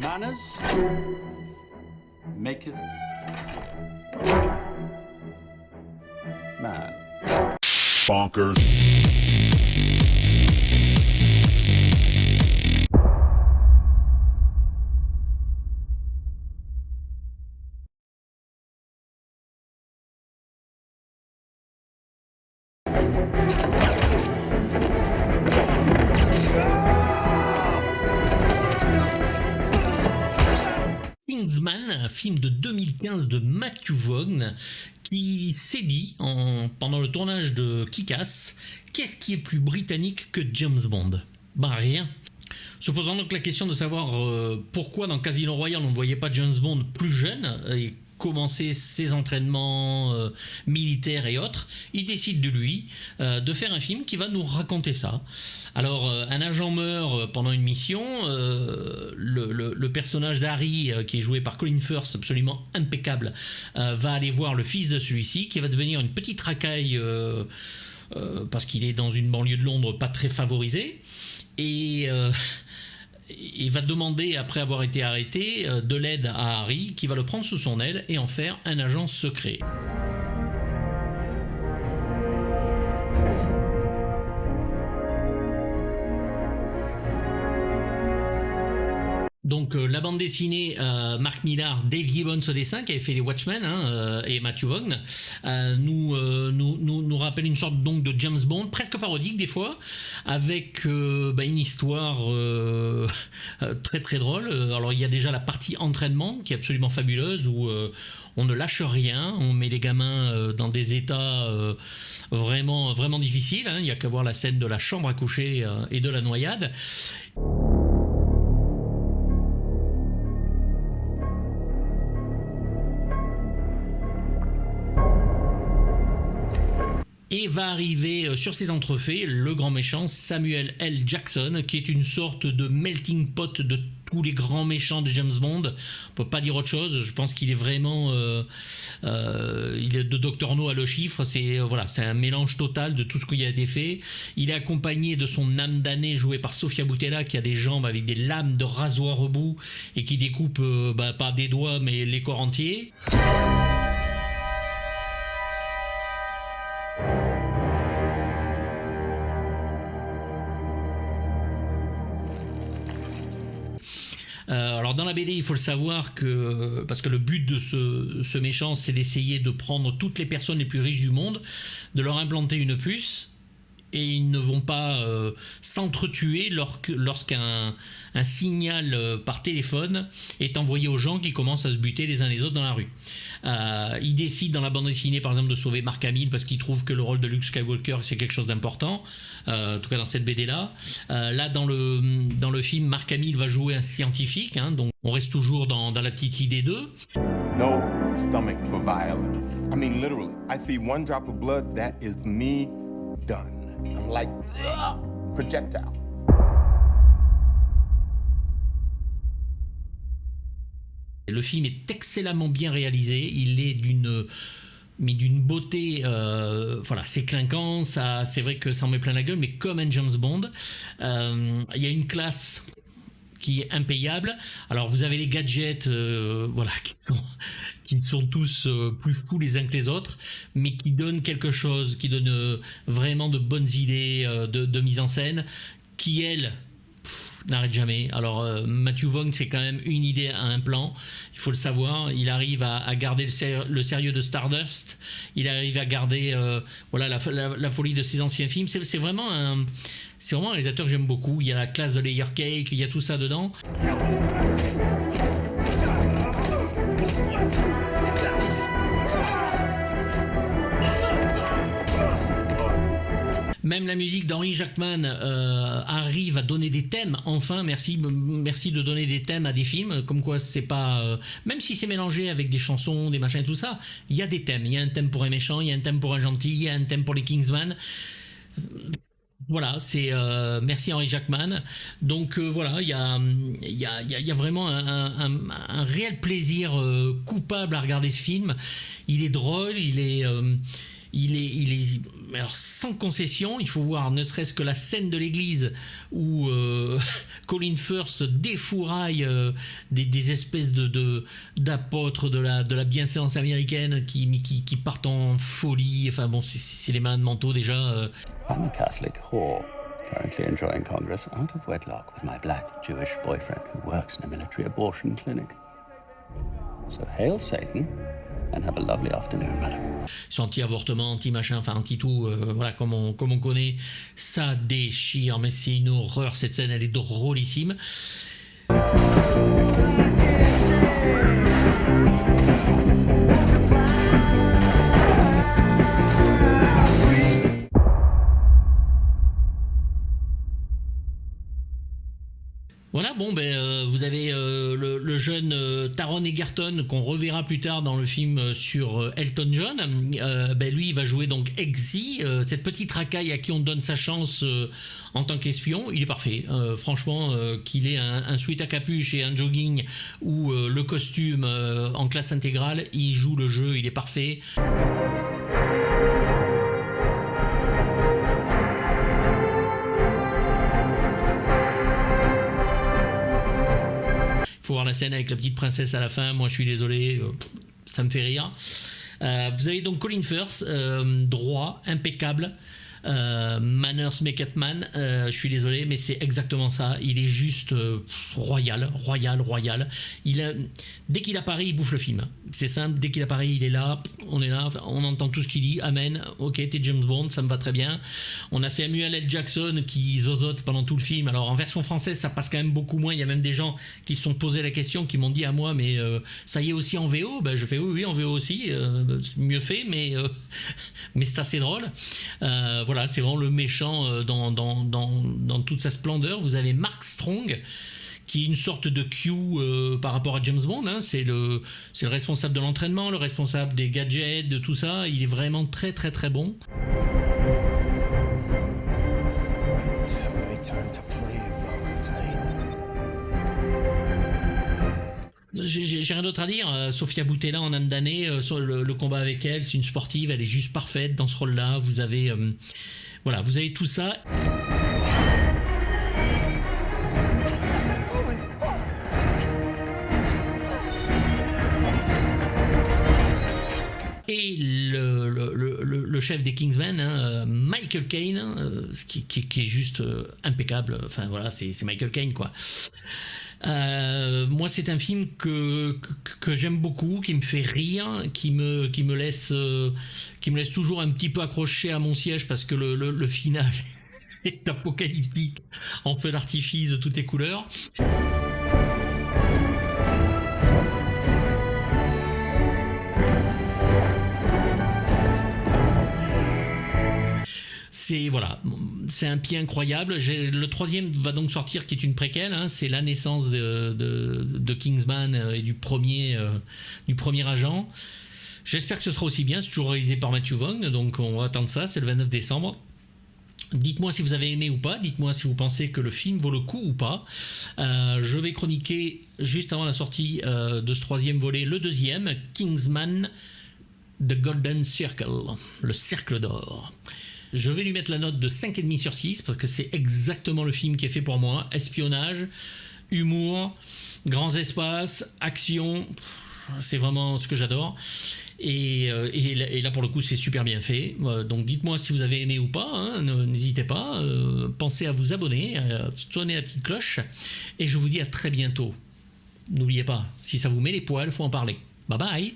Manners maketh man. Bonkers. Kingsman, un film de 2015 de Matthew Vaughn, qui s'est dit, pendant le tournage de Kick-Ass, qu'est-ce qui est plus britannique que James Bond ? Bah rien. Se posant donc la question de savoir pourquoi dans Casino Royale on ne voyait pas James Bond plus jeune et commencer ses entraînements militaires et autres, il décide de faire un film qui va nous raconter ça. Alors, un agent meurt pendant une mission, le personnage d'Harry, qui est joué par Colin Firth, absolument impeccable, va aller voir le fils de celui-ci, qui va devenir une petite racaille, parce qu'il est dans une banlieue de Londres pas très favorisée, et va demander, après avoir été arrêté, de l'aide à Harry, qui va le prendre sous son aile et en faire un agent secret. Donc la bande dessinée, Mark Millar, Dave Gibbons au dessin, qui avait fait les Watchmen, et Matthew Vaughn, nous rappelle une sorte donc de James Bond, presque parodique des fois, avec une histoire très très drôle. Alors il y a déjà la partie entraînement qui est absolument fabuleuse, où on ne lâche rien, on met les gamins dans des états vraiment, vraiment difficiles, hein. Il n'y a qu'à voir la scène de la chambre à coucher et de la noyade. Et va arriver sur ses entrefaits le grand méchant Samuel L. Jackson, qui est une sorte de melting pot de tous les grands méchants de James Bond. On peut pas dire autre chose. Je pense qu'il est vraiment, il est de Dr No à le chiffre. C'est un mélange total de tout ce qui a été fait. Il est accompagné de son âme damnée jouée par Sofia Boutella, qui a des jambes avec des lames de rasoir au bout et qui découpe pas des doigts mais les corps entiers. Alors dans la BD, il faut le savoir parce que le but de ce méchant, c'est d'essayer de prendre toutes les personnes les plus riches du monde, de leur implanter une puce, et ils ne vont pas s'entretuer lorsqu'un signal par téléphone est envoyé aux gens qui commencent à se buter les uns les autres dans la rue. Il décide dans la bande dessinée par exemple de sauver Mark Hamill parce qu'il trouve que le rôle de Luke Skywalker c'est quelque chose d'important, en tout cas dans cette BD là. Là dans le film, Mark Hamill va jouer un scientifique, hein, donc on reste toujours dans la petite idée d'eux. No stomach for violence. I mean literally, I see one drop of blood, that is me done. I'm like, projectile. Le film est excellemment bien réalisé, il est d'une beauté, c'est clinquant, ça, c'est vrai que ça en met plein la gueule, mais comme un James Bond, il y a une classe qui est impayable. Alors vous avez les gadgets qui sont tous plus fous les uns que les autres, mais qui donnent quelque chose, qui donnent vraiment de bonnes idées de mise en scène, qui elle n'arrête jamais. Alors Matthew Vaughn, c'est quand même une idée à un plan, il faut le savoir. Il arrive à garder le sérieux de Stardust, il arrive à garder la folie de ses anciens films. C'est vraiment un réalisateur que j'aime beaucoup. Il y a la classe de Layer Cake, il y a tout ça dedans. Même la musique d'Henry Jackman arrive à donner des thèmes. Enfin, merci de donner des thèmes à des films. Comme quoi, c'est pas même si c'est mélangé avec des chansons, des machins, tout ça, il y a des thèmes. Il y a un thème pour un méchant, il y a un thème pour un gentil, il y a un thème pour les Kingsman. Voilà, c'est merci Henry Jackman. Donc il y a vraiment un réel plaisir coupable à regarder ce film. Il est drôle, il il est alors, sans concession. Il faut voir ne serait-ce que la scène de l'église où Colin Firth défouraille des espèces d'apôtres de la bienséance américaine qui partent en folie. Enfin bon, c'est les malades mentaux déjà. I'm a Catholic whore, currently enjoying Congress out of wedlock with my black Jewish boyfriend who works in a military abortion clinic. So hail Satan and have a lovely afternoon, madam. Ils sont anti-avortement, anti-machin, enfin anti-tout, voilà, comme on connaît. Ça déchire, mais c'est une horreur cette scène, elle est drôlissime. Voilà, bon, vous avez le jeune Taron Egerton qu'on reverra plus tard dans le film sur Elton John. Lui, il va jouer donc Eggsy, cette petite racaille à qui on donne sa chance en tant qu'espion. Il est parfait, franchement, qu'il ait un sweat à capuche et un jogging ou le costume en classe intégrale, il joue le jeu, il est parfait. Faut voir la scène avec la petite princesse à la fin. Moi, je suis désolé, ça me fait rire. Vous avez donc Colin Firth, droit, impeccable. Manners make it man. Je suis désolé, mais c'est exactement ça. Il est juste royal. Dès qu'il apparaît, il bouffe le film. C'est simple. Dès qu'il apparaît, il est là. On est là. On entend tout ce qu'il dit. Amen. Ok, t'es James Bond, ça me va très bien. On a Samuel L. Jackson qui zozote pendant tout le film. Alors en version française, ça passe quand même beaucoup moins. Il y a même des gens qui se sont posé la question, qui m'ont dit à moi, mais ça y est aussi en VO. Je fais oui, en VO aussi. Mieux fait, mais c'est assez drôle. Voilà, c'est vraiment le méchant dans toute sa splendeur. Vous avez Mark Strong, qui est une sorte de Q par rapport à James Bond. Hein. C'est le responsable de l'entraînement, le responsable des gadgets, de tout ça. Il est vraiment très très très bon. J'ai rien d'autre à dire. Sofia Boutella en âme damnée, sur le combat avec elle, c'est une sportive, elle est juste parfaite dans ce rôle-là. Vous avez vous avez tout ça. Et le chef des Kingsmen, Michael Caine, qui est juste impeccable. Enfin voilà, c'est Michael Caine quoi. Moi, c'est un film que j'aime beaucoup, qui me fait rire, qui me laisse toujours un petit peu accroché à mon siège parce que le final est apocalyptique en feu d'artifice de toutes les couleurs. C'est un pied incroyable. Le troisième va donc sortir, qui est une préquelle. Hein, c'est la naissance de Kingsman et du premier agent. J'espère que ce sera aussi bien. C'est toujours réalisé par Matthew Vaughn, donc on va attendre ça. C'est le 29 décembre. Dites-moi si vous avez aimé ou pas. Dites-moi si vous pensez que le film vaut le coup ou pas. Je vais chroniquer juste avant la sortie de ce troisième volet, le deuxième, Kingsman, The Golden Circle, le cercle d'or. Je vais lui mettre la note de 5,5 sur 6 parce que c'est exactement le film qui est fait pour moi. Espionnage, humour, grands espaces, action, c'est vraiment ce que j'adore. Et là pour le coup c'est super bien fait. Donc dites-moi si vous avez aimé ou pas, hein, n'hésitez pas. Pensez à vous abonner, à sonner la petite cloche. Et je vous dis à très bientôt. N'oubliez pas, si ça vous met les poils, faut en parler. Bye bye.